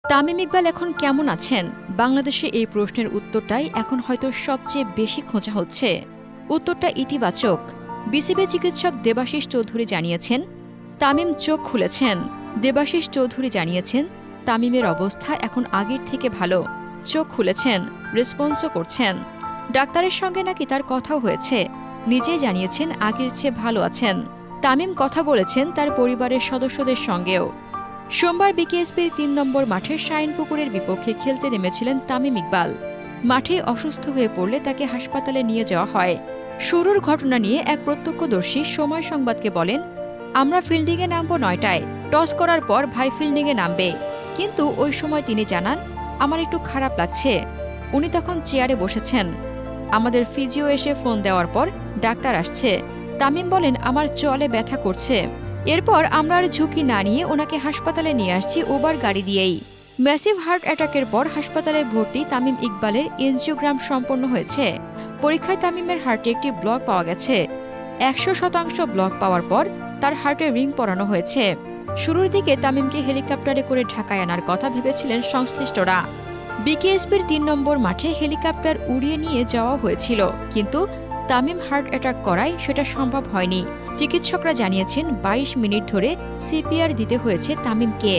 তামিম ইকবাল এখন কেমন আছেন? বাংলাদেশে এই প্রশ্নের উত্তরটাই এখন হয়তো সবচেয়ে বেশি খোঁজা হচ্ছে। উত্তরটা ইতিবাচক। বিসিবি চিকিৎসক দেবাশিস চৌধুরী জানিয়েছেন, তামিম চোখ খুলেছেন। দেবাশিস চৌধুরী জানিয়েছেন, তামিমের অবস্থা এখন আগের থেকে ভালো। চোখ খুলেছেন, রেসপন্সও করছেন। ডাক্তারের সঙ্গে নাকি তার কথাও হয়েছে। নিজেই জানিয়েছেন আগের চেয়ে ভালো আছেন। তামিম কথা বলেছেন তার পরিবারের সদস্যদের সঙ্গেও। সোমবার বিকেএসপির ৩ নম্বর মাঠের শাইনপুকুরের বিপক্ষে খেলতে নেমেছিলেন তামিম ইকবাল। মাঠে অসুস্থ হয়ে পড়লে তাকে হাসপাতালে নিয়ে যাওয়া হয়। শুরুর ঘটনা নিয়ে এক প্রত্যক্ষদর্শী সময় সংবাদকে বলেন, আমরা ফিল্ডিংয়ে নামব ৯টায়। টস করার পর ভাই ফিল্ডিংয়ে নামবে। কিন্তু ওই সময় তিনি জানান, আমার একটু খারাপ লাগছে। উনি তখন চেয়ারে বসেছেন। আমাদের ফিজিও এসে ফোন দেওয়ার পর ডাক্তার আসছে। তামিম বলেন, আমার চলে ব্যথা করছে। এরপর আমরা আর ঝুঁকি না নিয়ে ওনাকে হাসপাতালে নিয়ে আসছি ওবার গাড়ি দিয়েই। ম্যাসিভ হার্ট অ্যাটাকের পর হাসপাতালে ভর্তি তামিম ইকবালের এনজিওগ্রাম সম্পন্ন হয়েছে। পরীক্ষায় তামিমের হার্টে একটি ব্লক পাওয়া গেছে। ১০০% ব্লক পাওয়ার পর তার হার্টে রিং পরানো হয়েছে। শুরুর দিকে তামিমকে হেলিকপ্টারে করে ঢাকায় আনার কথা ভেবেছিলেন সংশ্লিষ্টরা। বিকেএসপির ৩ নম্বর মাঠে হেলিকপ্টার উড়িয়ে নিয়ে যাওয়া হয়েছিল, কিন্তু তামিম হার্ট অ্যাটাক করায় সেটা সম্ভব হয়নি। চিকিৎসকরা জানিয়েছেন ২২ মিনিট ধরে সিপিআর দিতে হয়েছে তামিমকে।